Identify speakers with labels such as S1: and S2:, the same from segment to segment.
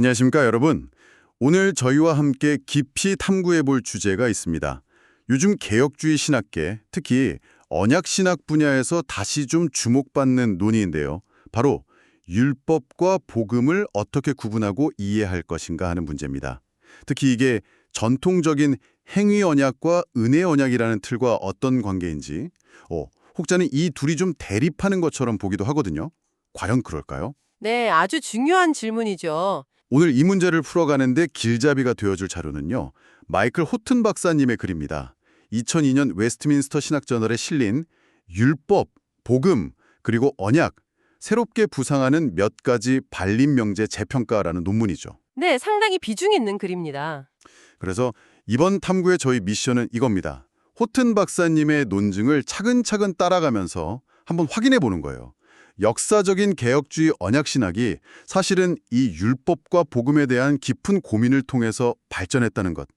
S1: 안녕하십니까, 여러분. 오늘 저희와 함께 깊이 탐구해 볼 주제가 있습니다. 요즘 개혁주의 신학계, 특히 언약 신학 분야에서 다시 좀 주목받는 논의인데요. 바로 율법과 복음을 어떻게 구분하고 이해할 것인가 하는 문제입니다. 특히 이게 전통적인 행위 언약과 은혜 언약이라는 틀과 어떤 관계인지, 혹자는 이 둘이 좀 대립하는 것처럼 보기도 하거든요. 과연 그럴까요?
S2: 네, 아주 중요한 질문이죠.
S1: 오늘 이 문제를 풀어가는데 길잡이가 되어줄 자료는요. 마이클 호튼 박사님의 글입니다. 2002년 웨스트민스터 신학저널에 실린 율법, 복음, 그리고 언약, 새롭게 부상하는 몇 가지 반림명제 재평가라는 논문이죠.
S2: 네, 상당히 비중 있는 글입니다.
S1: 그래서 이번 탐구의 저희 미션은 이겁니다. 호튼 박사님의 논증을 차근차근 따라가면서 한번 확인해 보는 거예요. 역사적인 개혁주의 언약신학이 사실은 이 율법과 복음에 대한 깊은 고민을 통해서 발전했다는 것.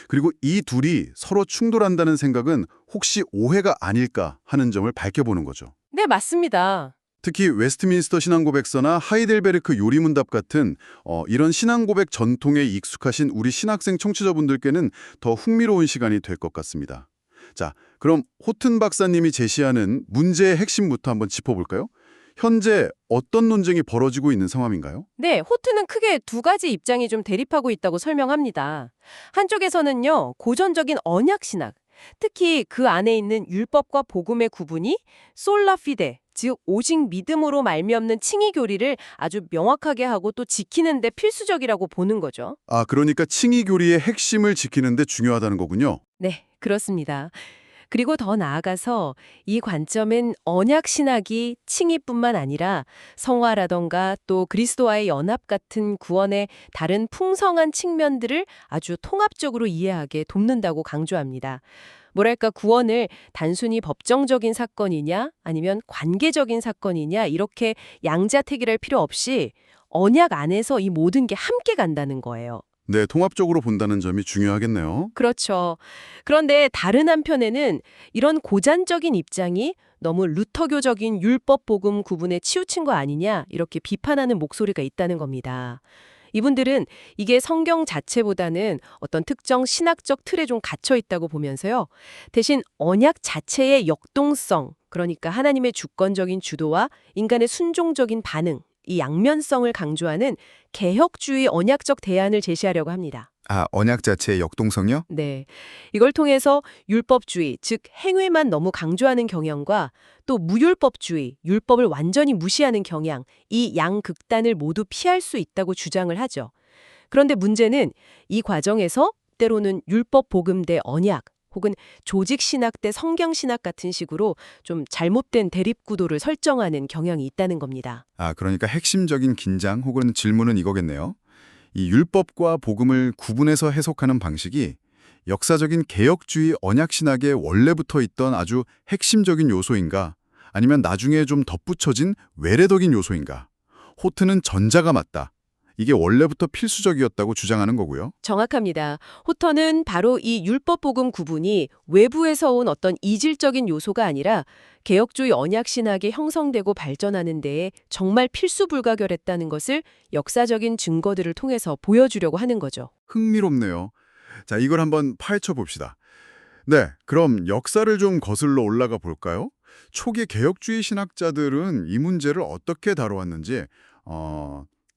S1: 그리고 이 둘이 서로 충돌한다는 생각은 혹시 오해가 아닐까 하는 점을 밝혀보는 거죠.
S2: 네, 맞습니다.
S1: 특히 웨스트민스터 신앙고백서나 하이델베르크 요리문답 같은 이런 신앙고백 전통에 익숙하신 우리 신학생 청취자분들께는 더 흥미로운 시간이 될 것 같습니다. 자, 그럼 호튼 박사님이 제시하는 문제의 핵심부터 한번 짚어볼까요? 현재 어떤 논쟁이 벌어지고 있는 상황인가요?
S2: 네, 호트는 크게 두 가지 입장이 좀 대립하고 있다고 설명합니다. 한쪽에서는요, 고전적인 언약 신학, 특히 그 안에 있는 율법과 복음의 구분이 솔라 피데, 즉 오직 믿음으로 말미암는 칭의 교리를 아주 명확하게 하고 또 지키는 데 필수적이라고 보는 거죠.
S1: 아, 그러니까 칭의 교리의 핵심을 지키는 데 중요하다는 거군요.
S2: 네, 그렇습니다. 그리고 더 나아가서 이 관점은 언약 신학이 칭의뿐만 아니라 성화라던가 또 그리스도와의 연합 같은 구원의 다른 풍성한 측면들을 아주 통합적으로 이해하게 돕는다고 강조합니다. 뭐랄까 구원을 단순히 법정적인 사건이냐 아니면 관계적인 사건이냐 이렇게 양자택일할 필요 없이 언약 안에서 이 모든 게 함께 간다는 거예요.
S1: 네, 통합적으로 본다는 점이 중요하겠네요.
S2: 그렇죠. 그런데 다른 한편에는 이런 고전적인 입장이 너무 루터교적인 율법 복음 구분에 치우친 거 아니냐 이렇게 비판하는 목소리가 있다는 겁니다. 이분들은 이게 성경 자체보다는 어떤 특정 신학적 틀에 좀 갇혀 있다고 보면서요. 대신 언약 자체의 역동성, 그러니까 하나님의 주권적인 주도와 인간의 순종적인 반응, 이 양면성을 강조하는 개혁주의 언약적 대안을 제시하려고 합니다.
S3: 아, 언약 자체의 역동성이요?
S2: 네. 이걸 통해서 율법주의, 즉 행위만 너무 강조하는 경향과 또 무율법주의, 율법을 완전히 무시하는 경향, 이 양극단을 모두 피할 수 있다고 주장을 하죠. 그런데 문제는 이 과정에서 때로는 율법 복음 대 언약, 혹은 조직 신학 대 성경 신학 같은 식으로 좀 잘못된 대립 구도를 설정하는 경향이 있다는 겁니다.
S3: 아, 그러니까 핵심적인 긴장 혹은 질문은 이거겠네요. 이 율법과 복음을 구분해서 해석하는 방식이 역사적인 개혁주의 언약신학에 원래부터 있던 아주 핵심적인 요소인가, 아니면 나중에 좀 덧붙여진 외래적인 요소인가. 호트는 전자가 맞다. 이게 원래부터 필수적이었다고 주장하는 거고요.
S2: 정확합니다. 호터는 바로 이 율법 복음 구분이 외부에서 온 어떤 이질적인 요소가 아니라 개혁주의 언약 신학이 형성되고 발전하는 데에 정말 필수불가결했다는 것을 역사적인 증거들을 통해서 보여주려고 하는 거죠.
S1: 흥미롭네요. 자, 이걸 한번 파헤쳐 봅시다. 네, 그럼 역사를 좀 거슬러 올라가 볼까요? 초기 개혁주의 신학자들은 이 문제를 어떻게 다루었는지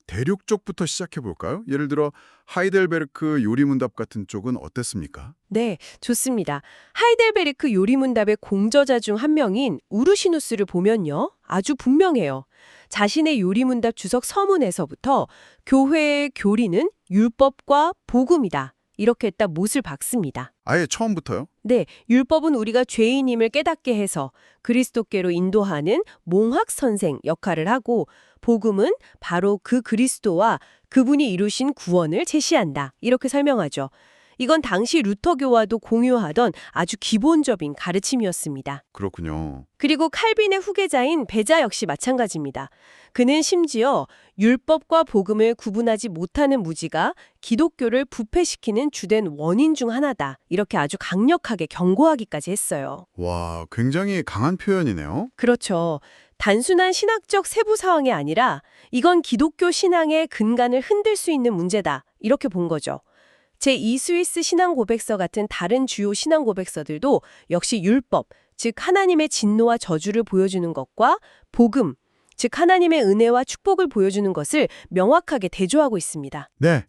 S1: 대륙 쪽부터 시작해 볼까요? 예를 들어 하이델베르크 요리문답 같은 쪽은 어땠습니까?
S2: 네, 좋습니다. 하이델베르크 요리문답의 공저자 중 한 명인 우르시누스를 보면요. 아주 분명해요. 자신의 요리문답 주석 서문에서부터 교회의 교리는 율법과 복음이다. 이렇게 딱 못을 박습니다.
S1: 아예 처음부터요?
S2: 네, 율법은 우리가 죄인임을 깨닫게 해서 그리스도께로 인도하는 몽학선생 역할을 하고 복음은 바로 그 그리스도와 그분이 이루신 구원을 제시한다. 이렇게 설명하죠. 이건 당시 루터교와도 공유하던 아주 기본적인 가르침이었습니다.
S1: 그렇군요.
S2: 그리고 칼빈의 후계자인 베자 역시 마찬가지입니다. 그는 심지어 율법과 복음을 구분하지 못하는 무지가 기독교를 부패시키는 주된 원인 중 하나다. 이렇게 아주 강력하게 경고하기까지 했어요.
S1: 와, 굉장히 강한 표현이네요.
S2: 그렇죠. 단순한 신학적 세부 사항이 아니라 이건 기독교 신앙의 근간을 흔들 수 있는 문제다. 이렇게 본 거죠. 제2 스위스 신앙 고백서 같은 다른 주요 신앙 고백서들도 역시 율법, 즉 하나님의 진노와 저주를 보여주는 것과 복음, 즉 하나님의 은혜와 축복을 보여주는 것을 명확하게 대조하고 있습니다.
S3: 네.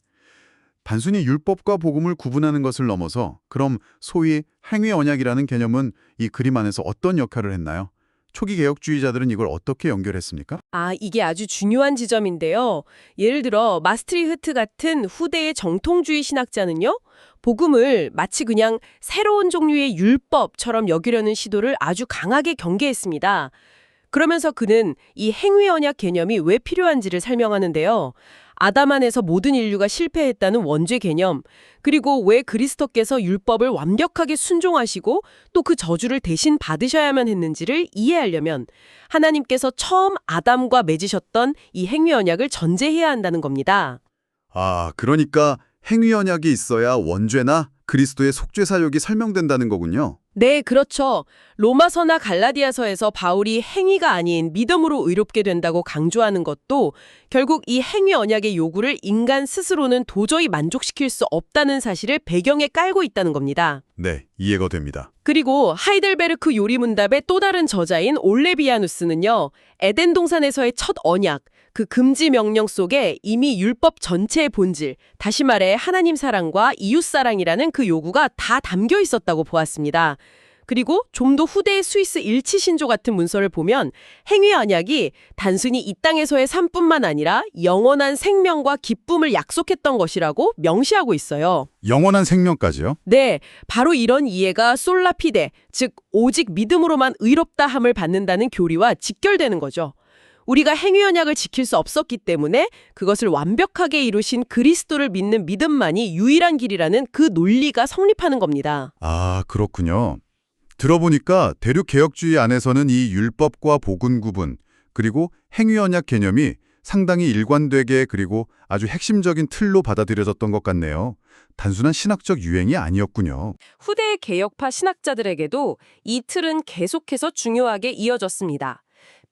S3: 단순히 율법과 복음을 구분하는 것을 넘어서 그럼 소위 행위 언약이라는 개념은 이 그림 안에서 어떤 역할을 했나요? 초기 개혁주의자들은 이걸 어떻게 연결했습니까?
S2: 이게 아주 중요한 지점인데요. 예를 들어 마스트리흐트 같은 후대의 정통주의 신학자는요. 복음을 마치 그냥 새로운 종류의 율법처럼 여기려는 시도를 아주 강하게 경계했습니다. 그러면서 그는 이 행위 언약 개념이 왜 필요한지를 설명하는데요. 아담 안에서 모든 인류가 실패했다는 원죄 개념, 그리고 왜 그리스도께서 율법을 완벽하게 순종하시고 또 그 저주를 대신 받으셔야만 했는지를 이해하려면 하나님께서 처음 아담과 맺으셨던 이 행위 언약을 전제해야 한다는 겁니다.
S3: 그러니까 행위 언약이 있어야 원죄나 그리스도의 속죄 사역이 설명된다는 거군요.
S2: 네, 그렇죠. 로마서나 갈라디아서에서 바울이 행위가 아닌 믿음으로 의롭게 된다고 강조하는 것도 결국 이 행위 언약의 요구를 인간 스스로는 도저히 만족시킬 수 없다는 사실을 배경에 깔고 있다는 겁니다.
S3: 네, 이해가 됩니다.
S2: 그리고 하이델베르크 요리문답의 또 다른 저자인 올레비아누스는요. 에덴 동산에서의 첫 언약, 그 금지 명령 속에 이미 율법 전체의 본질, 다시 말해 하나님 사랑과 이웃 사랑이라는 그 요구가 다 담겨 있었다고 보았습니다. 그리고 좀 더 후대의 스위스 일치 신조 같은 문서를 보면 행위 언약이 단순히 이 땅에서의 삶뿐만 아니라 영원한 생명과 기쁨을 약속했던 것이라고 명시하고 있어요.
S3: 영원한 생명까지요?
S2: 네, 바로 이런 이해가 솔라피데, 즉 오직 믿음으로만 의롭다함을 받는다는 교리와 직결되는 거죠. 우리가 행위 언약을 지킬 수 없었기 때문에 그것을 완벽하게 이루신 그리스도를 믿는 믿음만이 유일한 길이라는 그 논리가 성립하는 겁니다.
S3: 그렇군요. 들어보니까 대륙 개혁주의 안에서는 이 율법과 복음 구분, 그리고 행위 언약 개념이 상당히 일관되게 그리고 아주 핵심적인 틀로 받아들여졌던 것 같네요. 단순한 신학적 유행이 아니었군요.
S2: 후대의 개혁파 신학자들에게도 이 틀은 계속해서 중요하게 이어졌습니다.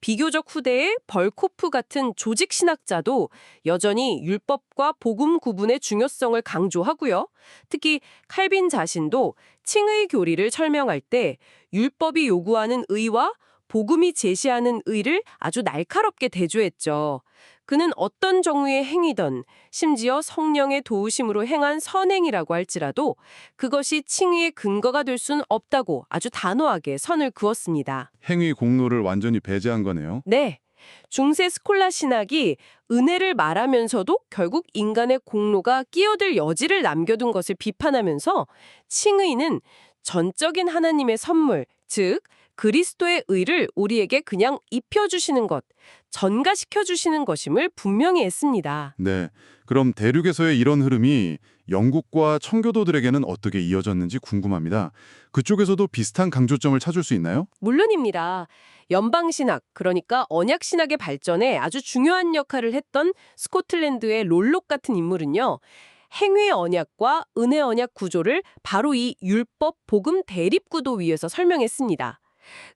S2: 비교적 후대의 벌코프 같은 조직 신학자도 여전히 율법과 복음 구분의 중요성을 강조하고요. 특히 칼빈 자신도 칭의 교리를 설명할 때 율법이 요구하는 의와 복음이 제시하는 의를 아주 날카롭게 대조했죠. 그는 어떤 종류의 행위든 심지어 성령의 도우심으로 행한 선행이라고 할지라도 그것이 칭의의 근거가 될 수는 없다고 아주 단호하게 선을 그었습니다.
S3: 행위 공로를 완전히 배제한 거네요.
S2: 네. 중세 스콜라 신학이 은혜를 말하면서도 결국 인간의 공로가 끼어들 여지를 남겨둔 것을 비판하면서 칭의는 전적인 하나님의 선물, 즉 그리스도의 의를 우리에게 그냥 입혀주시는 것, 전가시켜주시는 것임을 분명히 했습니다.
S3: 네, 그럼 대륙에서의 이런 흐름이 영국과 청교도들에게는 어떻게 이어졌는지 궁금합니다. 그쪽에서도 비슷한 강조점을 찾을 수 있나요?
S2: 물론입니다. 연방신학, 그러니까 언약신학의 발전에 아주 중요한 역할을 했던 스코틀랜드의 롤록 같은 인물은요. 행위 언약과 은혜 언약 구조를 바로 이 율법 복음 대립 구도 위에서 설명했습니다.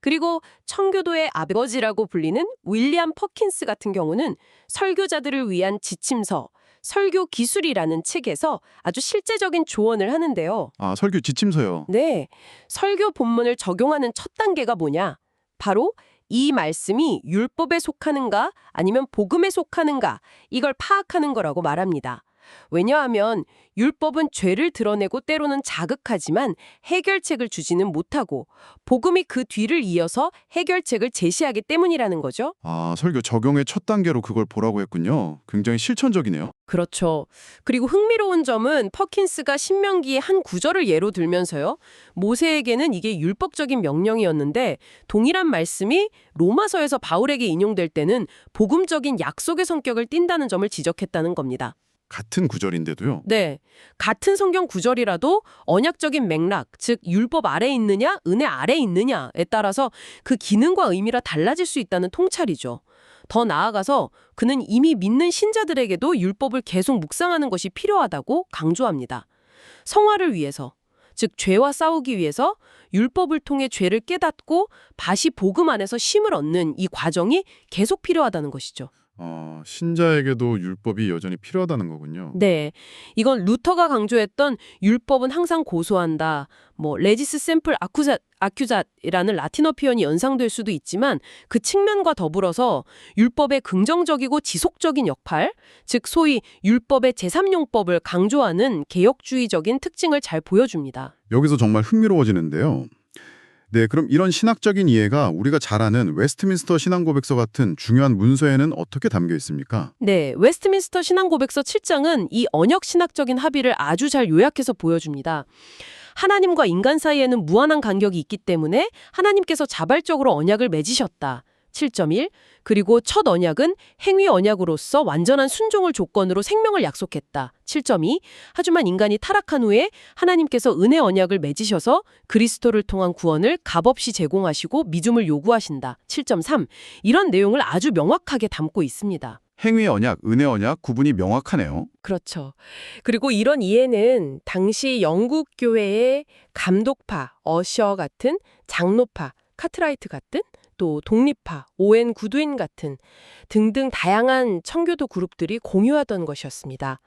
S2: 그리고 청교도의 아버지라고 불리는 윌리엄 퍼킨스 같은 경우는 설교자들을 위한 지침서, 설교 기술이라는 책에서 아주 실제적인 조언을 하는데요.
S3: 설교 지침서요.
S2: 네, 설교 본문을 적용하는 첫 단계가 뭐냐? 바로 이 말씀이 율법에 속하는가 아니면 복음에 속하는가 이걸 파악하는 거라고 말합니다. 왜냐하면 율법은 죄를 드러내고 때로는 자극하지만 해결책을 주지는 못하고 복음이 그 뒤를 이어서 해결책을 제시하기 때문이라는 거죠.
S3: 설교 적용의 첫 단계로 그걸 보라고 했군요. 굉장히 실천적이네요.
S2: 그렇죠. 그리고 흥미로운 점은 퍼킨스가 신명기의 한 구절을 예로 들면서요. 모세에게는 이게 율법적인 명령이었는데 동일한 말씀이 로마서에서 바울에게 인용될 때는 복음적인 약속의 성격을 띈다는 점을 지적했다는 겁니다.
S3: 같은 구절인데도요.
S2: 네. 같은 성경 구절이라도 언약적인 맥락, 즉 율법 아래에 있느냐, 은혜 아래에 있느냐에 따라서 그 기능과 의미가 달라질 수 있다는 통찰이죠. 더 나아가서 그는 이미 믿는 신자들에게도 율법을 계속 묵상하는 것이 필요하다고 강조합니다. 성화를 위해서, 즉 죄와 싸우기 위해서 율법을 통해 죄를 깨닫고 다시 복음 안에서 쉼을 얻는 이 과정이 계속 필요하다는 것이죠.
S4: 신자에게도 율법이 여전히 필요하다는 거군요.
S2: 네, 이건 루터가 강조했던 율법은 항상 고소한다. 레지스 샘플 아큐잣이라는 라틴어 표현이 연상될 수도 있지만 그 측면과 더불어서 율법의 긍정적이고 지속적인 역할, 즉 소위 율법의 제3용법을 강조하는 개혁주의적인 특징을 잘 보여줍니다.
S3: 여기서 정말 흥미로워지는데요. 네, 그럼 이런 신학적인 이해가 우리가 잘 아는 웨스트민스터 신앙고백서 같은 중요한 문서에는 어떻게 담겨 있습니까?
S2: 네, 웨스트민스터 신앙고백서 7장은 이 언역 신학적인 합의를 아주 잘 요약해서 보여줍니다. 하나님과 인간 사이에는 무한한 간격이 있기 때문에 하나님께서 자발적으로 언약을 맺으셨다. 7.1. 그리고 첫 언약은 행위 언약으로서 완전한 순종을 조건으로 생명을 약속했다. 7.2. 하지만 인간이 타락한 후에 하나님께서 은혜 언약을 맺으셔서 그리스도를 통한 구원을 값없이 제공하시고 믿음을 요구하신다. 7.3. 이런 내용을 아주 명확하게 담고 있습니다.
S1: 행위 언약, 은혜 언약 구분이 명확하네요.
S2: 그렇죠. 그리고 이런 이해는 당시 영국 교회의 감독파, 어셔 같은 장로파, 카트라이트 같은 또 독립파, 오웬 구두인 같은 등등 다양한 청교도 그룹들이 공유하던 것이었습니다.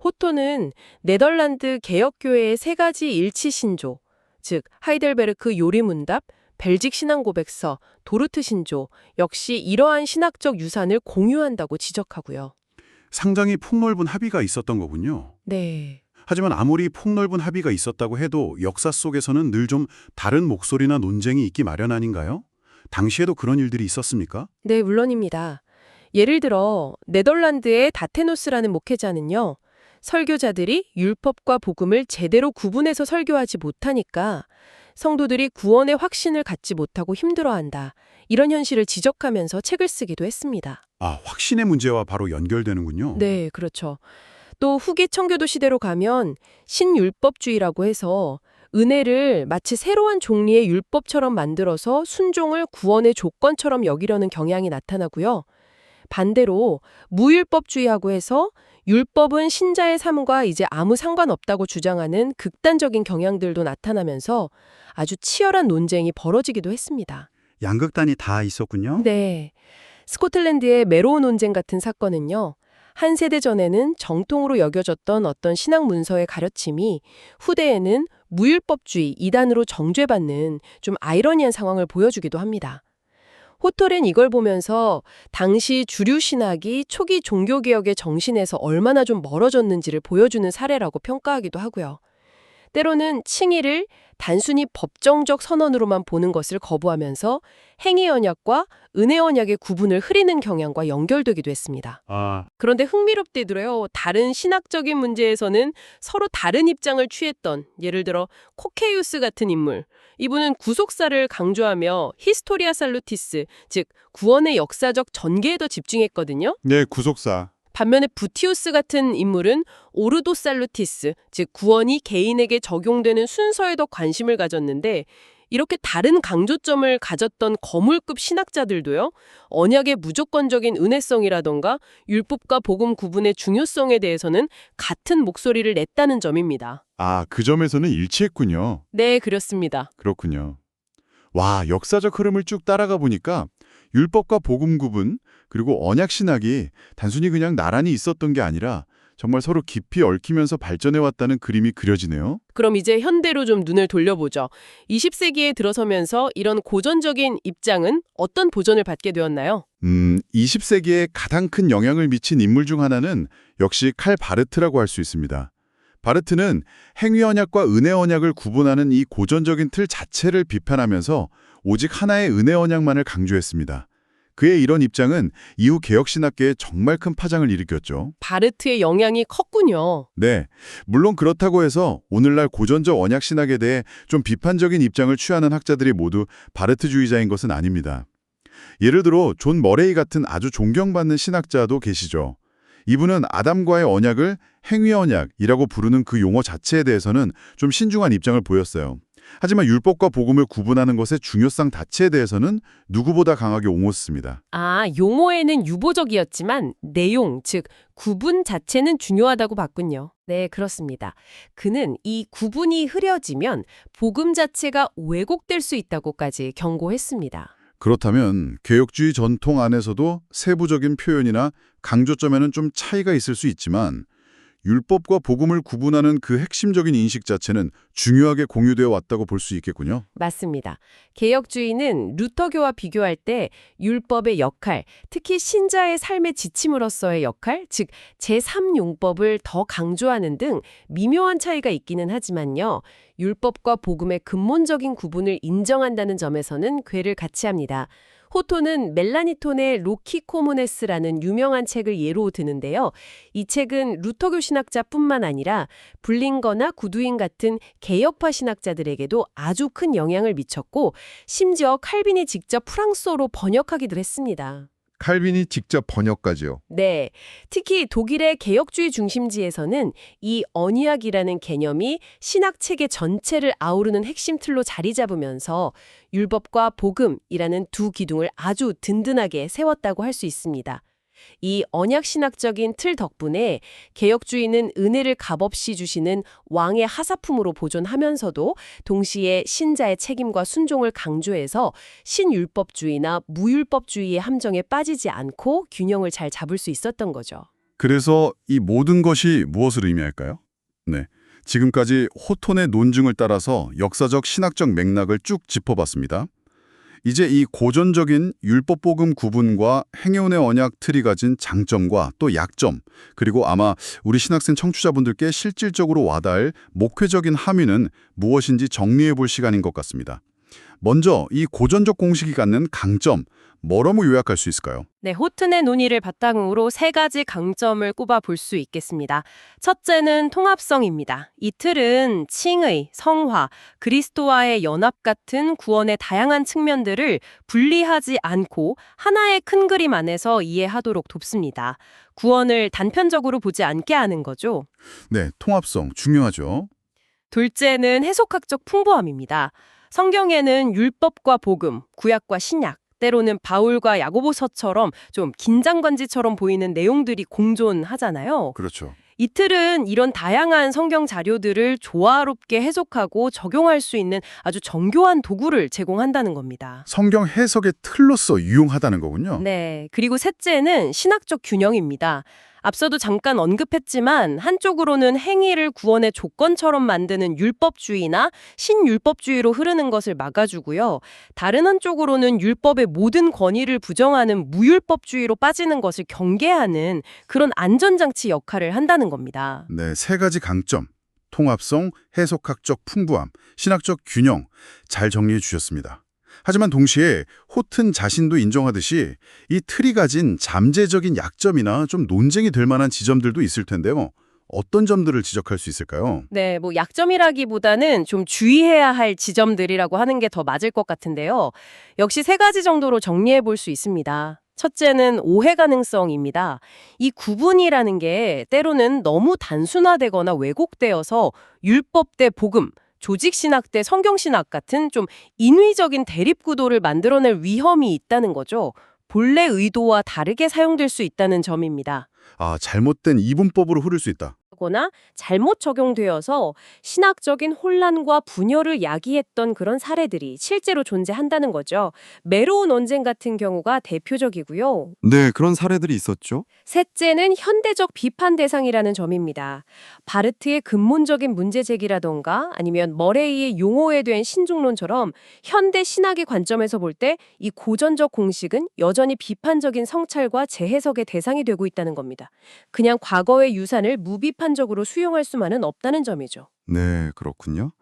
S2: 호토는 네덜란드 개혁교회의 세 가지 일치 신조, 즉 하이델베르크 요리문답, 벨직 신앙고백서, 도르트 신조 역시 이러한 신학적 유산을 공유한다고 지적하고요.
S1: 상당히 폭넓은 합의가 있었던 거군요.
S2: 네.
S1: 하지만 아무리 폭넓은 합의가 있었다고 해도 역사 속에서는 늘 좀 다른 목소리나 논쟁이 있기 마련 아닌가요? 당시에도 그런 일들이 있었습니까?
S2: 네, 물론입니다. 예를 들어 네덜란드의 다테노스라는 목회자는요. 설교자들이 율법과 복음을 제대로 구분해서 설교하지 못하니까 성도들이 구원의 확신을 갖지 못하고 힘들어한다. 이런 현실을 지적하면서 책을 쓰기도 했습니다.
S1: 아, 확신의 문제와 바로 연결되는군요.
S2: 네, 그렇죠. 또 후기 청교도 시대로 가면 신율법주의라고 해서 은혜를 마치 새로운 종류의 율법처럼 만들어서 순종을 구원의 조건처럼 여기려는 경향이 나타나고요. 반대로 무율법주의하고 해서 율법은 신자의 삶과 이제 아무 상관없다고 주장하는 극단적인 경향들도 나타나면서 아주 치열한 논쟁이 벌어지기도 했습니다.
S1: 양극단이 다 있었군요.
S2: 네. 스코틀랜드의 메로우 논쟁 같은 사건은요. 한 세대 전에는 정통으로 여겨졌던 어떤 신학 문서의 가르침이 후대에는 무율법주의, 이단으로 정죄받는 좀 아이러니한 상황을 보여주기도 합니다. 호톨은 이걸 보면서 당시 주류 신학이 초기 종교개혁의 정신에서 얼마나 좀 멀어졌는지를 보여주는 사례라고 평가하기도 하고요. 때로는 칭의를 단순히 법정적 선언으로만 보는 것을 거부하면서 행위 언약과 은혜 언약의 구분을 흐리는 경향과 연결되기도 했습니다. 그런데 흥미롭게도요. 다른 신학적인 문제에서는 서로 다른 입장을 취했던 예를 들어 코케이우스 같은 인물. 이분은 구속사를 강조하며 히스토리아 살루티스, 즉 구원의 역사적 전개에 더 집중했거든요.
S3: 네, 구속사.
S2: 반면에 부티우스 같은 인물은 오르도 살루티스, 즉 구원이 개인에게 적용되는 순서에 더 관심을 가졌는데 이렇게 다른 강조점을 가졌던 거물급 신학자들도요. 언약의 무조건적인 은혜성이라던가 율법과 복음 구분의 중요성에 대해서는 같은 목소리를 냈다는 점입니다.
S3: 아, 그 점에서는 일치했군요.
S2: 네, 그렇습니다.
S3: 그렇군요. 와, 역사적 흐름을 쭉 따라가 보니까 율법과 복음 구분, 그리고 언약 신학이 단순히 그냥 나란히 있었던 게 아니라 정말 서로 깊이 얽히면서 발전해왔다는 그림이 그려지네요.
S2: 그럼 이제 현대로 좀 눈을 돌려보죠. 20세기에 들어서면서 이런 고전적인 입장은 어떤 보존을 받게 되었나요?
S3: 20세기에 가장 큰 영향을 미친 인물 중 하나는 역시 칼 바르트라고 할 수 있습니다. 바르트는 행위 언약과 은혜 언약을 구분하는 이 고전적인 틀 자체를 비판하면서 오직 하나의 은혜 언약만을 강조했습니다. 그의 이런 입장은 이후 개혁신학계에 정말 큰 파장을 일으켰죠.
S2: 바르트의 영향이 컸군요.
S3: 네, 물론 그렇다고 해서 오늘날 고전적 언약신학에 대해 좀 비판적인 입장을 취하는 학자들이 모두 바르트주의자인 것은 아닙니다. 예를 들어 존 머레이 같은 아주 존경받는 신학자도 계시죠. 이분은 아담과의 언약을 행위 언약이라고 부르는 그 용어 자체에 대해서는 좀 신중한 입장을 보였어요.
S1: 하지만 율법과 복음을 구분하는 것의 중요성 자체에 대해서는 누구보다 강하게 옹호했습니다.
S2: 아, 용어에는 유보적이었지만 내용, 즉 구분 자체는 중요하다고 봤군요. 네, 그렇습니다. 그는 이 구분이 흐려지면 복음 자체가 왜곡될 수 있다고까지 경고했습니다.
S1: 그렇다면 개혁주의 전통 안에서도 세부적인 표현이나 강조점에는 좀 차이가 있을 수 있지만 율법과 복음을 구분하는 그 핵심적인 인식 자체는 중요하게 공유되어 왔다고 볼 수 있겠군요.
S2: 맞습니다. 개혁주의는 루터교와 비교할 때 율법의 역할, 특히 신자의 삶의 지침으로서의 역할, 즉 제3용법을 더 강조하는 등 미묘한 차이가 있기는 하지만요. 율법과 복음의 근본적인 구분을 인정한다는 점에서는 궤를 같이 합니다. 호토는 멜라니톤의 로키 코모네스라는 유명한 책을 예로 드는데요. 이 책은 루터교 신학자뿐만 아니라 블링거나 구두인 같은 개혁파 신학자들에게도 아주 큰 영향을 미쳤고 심지어 칼빈이 직접 프랑스어로 번역하기도 했습니다.
S3: 칼빈이 직접 번역까지요.
S2: 네, 특히 독일의 개혁주의 중심지에서는 이 언약이라는 개념이 신학 체계 전체를 아우르는 핵심 틀로 자리 잡으면서 율법과 복음이라는 두 기둥을 아주 든든하게 세웠다고 할 수 있습니다. 이 언약 신학적인 틀 덕분에 개혁주의는 은혜를 값없이 주시는 왕의 하사품으로 보존하면서도 동시에 신자의 책임과 순종을 강조해서 신율법주의나 무율법주의의 함정에 빠지지 않고 균형을 잘 잡을 수 있었던 거죠.
S1: 그래서 이 모든 것이 무엇을 의미할까요? 네, 지금까지 호톤의 논증을 따라서 역사적 신학적 맥락을 쭉 짚어봤습니다. 이제 이 고전적인 율법복음 구분과 행여운의 언약 틀이 가진 장점과 또 약점, 그리고 아마 우리 신학생 청취자분들께 실질적으로 와닿을 목회적인 함의는 무엇인지 정리해 볼 시간인 것 같습니다. 먼저 이 고전적 공식이 갖는 강점, 뭐라고 요약할 수 있을까요?
S2: 네, 호튼의 논의를 바탕으로 세 가지 강점을 꼽아 볼 수 있겠습니다. 첫째는 통합성입니다. 이 틀은 칭의, 성화, 그리스도와의 연합 같은 구원의 다양한 측면들을 분리하지 않고 하나의 큰 그림 안에서 이해하도록 돕습니다. 구원을 단편적으로 보지 않게 하는 거죠.
S1: 네, 통합성 중요하죠.
S2: 둘째는 해석학적 풍부함입니다. 성경에는 율법과 복음, 구약과 신약, 때로는 바울과 야고보서처럼 좀 긴장관지처럼 보이는 내용들이 공존하잖아요.
S1: 그렇죠.
S2: 이 틀은 이런 다양한 성경 자료들을 조화롭게 해석하고 적용할 수 있는 아주 정교한 도구를 제공한다는 겁니다.
S1: 성경 해석의 틀로서 유용하다는 거군요.
S2: 네, 그리고 셋째는 신학적 균형입니다. 앞서도 잠깐 언급했지만 한쪽으로는 행위를 구원의 조건처럼 만드는 율법주의나 신율법주의로 흐르는 것을 막아주고요. 다른 한쪽으로는 율법의 모든 권위를 부정하는 무율법주의로 빠지는 것을 경계하는 그런 안전장치 역할을 한다는 겁니다.
S1: 네, 세 가지 강점, 통합성, 해석학적 풍부함, 신학적 균형 잘 정리해 주셨습니다. 하지만 동시에 호튼 자신도 인정하듯이 이 틀이 가진 잠재적인 약점이나 좀 논쟁이 될 만한 지점들도 있을 텐데요. 어떤 점들을 지적할 수 있을까요?
S2: 네, 뭐 약점이라기보다는 좀 주의해야 할 지점들이라고 하는 게 더 맞을 것 같은데요. 역시 세 가지 정도로 정리해 볼 수 있습니다. 첫째는 오해 가능성입니다. 이 구분이라는 게 때로는 너무 단순화되거나 왜곡되어서 율법 대 복음, 조직신학 대 성경신학 같은 좀 인위적인 대립구도를 만들어낼 위험이 있다는 거죠. 본래 의도와 다르게 사용될 수 있다는 점입니다.
S1: 아, 잘못된 이분법으로 흐를 수 있다.
S2: 거나 잘못 적용되어서 신학적인 혼란과 분열을 야기했던 그런 사례들이 실제로 존재한다는 거죠. 메로우 논쟁 같은 경우가 대표적이고요.
S5: 네, 그런 사례들이 있었죠.
S2: 셋째는 현대적 비판 대상이라는 점입니다. 바르트의 근본적인 문제 제기라던가 아니면 머레이의 용어에 대한 신중론처럼 현대 신학의 관점에서 볼 때 이 고전적 공식은 여전히 비판적인 성찰과 재해석의 대상이 되고 있다는 겁니다. 그냥 과거의 유산을 무비판적으로 수용할 수만은 없다는 점이죠.
S3: 네, 그렇군요.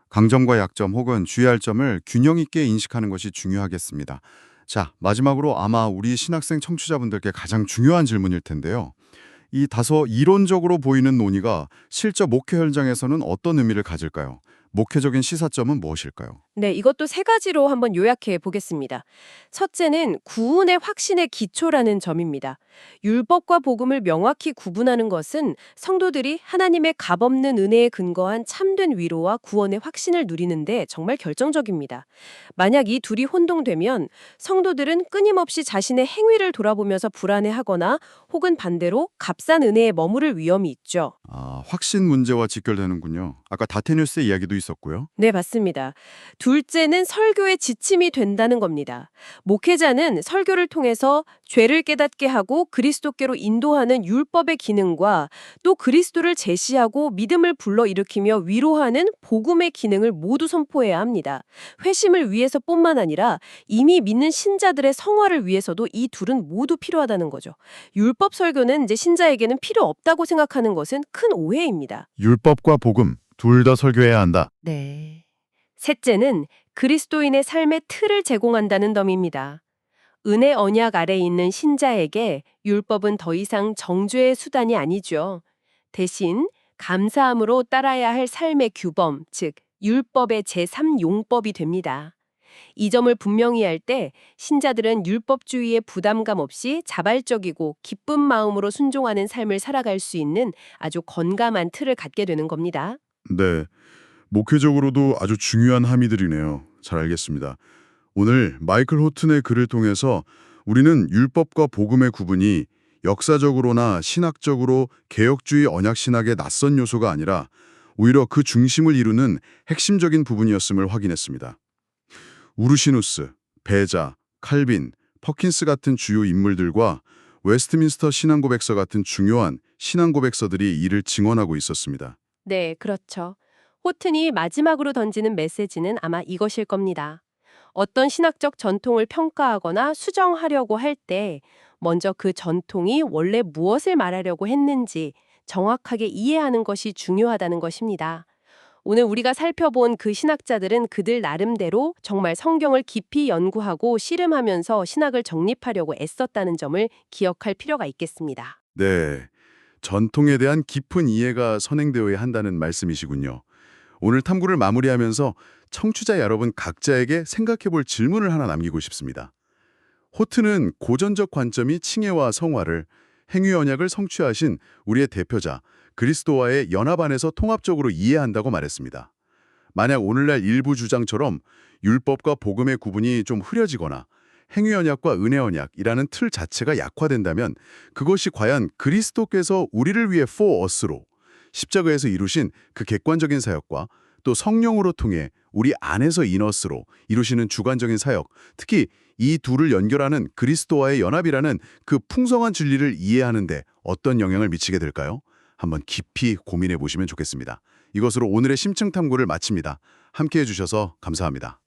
S3: 강점과 약점 혹은 주의할 점을 균형 있게 인식하는 것이 중요하겠습니다. 자, 마지막으로 아마 우리 신학생 청취자분들께 가장 중요한 질문일 텐데요. 이 다소 이론적으로 보이는 논의가 실제 목회 현장에서는 어떤 의미를 가질까요? 목회적인 시사점은 무엇일까요?
S2: 네, 이것도 세 가지로 한번 요약해 보겠습니다. 첫째는 구원의 확신의 기초라는 점입니다. 율법과 복음을 명확히 구분하는 것은 성도들이 하나님의 값없는 은혜에 근거한 참된 위로와 구원의 확신을 누리는데 정말 결정적입니다. 만약 이 둘이 혼동되면 성도들은 끊임없이 자신의 행위를 돌아보면서 불안해하거나 혹은 반대로 값싼 은혜에 머무를 위험이 있죠.
S3: 확신 문제와 직결되는군요. 아까 다테뉴스의 이야기도 있었고요.
S2: 네, 맞습니다. 둘째는 설교의 지침이 된다는 겁니다. 목회자는 설교를 통해서 죄를 깨닫게 하고 그리스도께로 인도하는 율법의 기능과 또 그리스도를 제시하고 믿음을 불러일으키며 위로하는 복음의 기능을 모두 선포해야 합니다. 회심을 위해서뿐만 아니라 이미 믿는 신자들의 성화를 위해서도 이 둘은 모두 필요하다는 거죠. 율법 설교는 이제 신자에게는 필요 없다고 생각하는 것은 큰 오해입니다.
S4: 율법과 복음 둘 다 설교해야 한다.
S2: 네. 셋째는 그리스도인의 삶의 틀을 제공한다는 점입니다. 은혜 언약 아래 있는 신자에게 율법은 더 이상 정죄의 수단이 아니죠. 대신 감사함으로 따라야 할 삶의 규범, 즉 율법의 제3용법이 됩니다. 이 점을 분명히 할 때 신자들은 율법주의의 부담감 없이 자발적이고 기쁜 마음으로 순종하는 삶을 살아갈 수 있는 아주 건강한 틀을 갖게 되는 겁니다.
S1: 네, 목회적으로도 아주 중요한 함의들이네요. 잘 알겠습니다. 오늘 마이클 호튼의 글을 통해서 우리는 율법과 복음의 구분이 역사적으로나 신학적으로 개혁주의 언약신학의 낯선 요소가 아니라 오히려 그 중심을 이루는 핵심적인 부분이었음을 확인했습니다. 우르시누스, 베자, 칼빈, 퍼킨스 같은 주요 인물들과 웨스트민스터 신앙고백서 같은 중요한 신앙고백서들이 이를 증언하고 있었습니다.
S2: 네, 그렇죠. 호튼이 마지막으로 던지는 메시지는 아마 이것일 겁니다. 어떤 신학적 전통을 평가하거나 수정하려고 할 때 먼저 그 전통이 원래 무엇을 말하려고 했는지 정확하게 이해하는 것이 중요하다는 것입니다. 오늘 우리가 살펴본 그 신학자들은 그들 나름대로 정말 성경을 깊이 연구하고 씨름하면서 신학을 정립하려고 애썼다는 점을 기억할 필요가 있겠습니다.
S1: 네, 전통에 대한 깊은 이해가 선행되어야 한다는 말씀이시군요. 오늘 탐구를 마무리하면서 청취자 여러분 각자에게 생각해볼 질문을 하나 남기고 싶습니다. 호트는 고전적 관점이 칭의와 성화를, 행위 언약을 성취하신 우리의 대표자 그리스도와의 연합 안에서 통합적으로 이해한다고 말했습니다. 만약 오늘날 일부 주장처럼 율법과 복음의 구분이 좀 흐려지거나 행위 언약과 은혜 언약이라는 틀 자체가 약화된다면 그것이 과연 그리스도께서 우리를 위해 for us로 십자가에서 이루신 그 객관적인 사역과 또 성령으로 통해 우리 안에서 이너스로 이루시는 주관적인 사역, 특히 이 둘을 연결하는 그리스도와의 연합이라는 그 풍성한 진리를 이해하는 데 어떤 영향을 미치게 될까요? 한번 깊이 고민해 보시면 좋겠습니다. 이것으로 오늘의 심층 탐구를 마칩니다. 함께해 주셔서 감사합니다.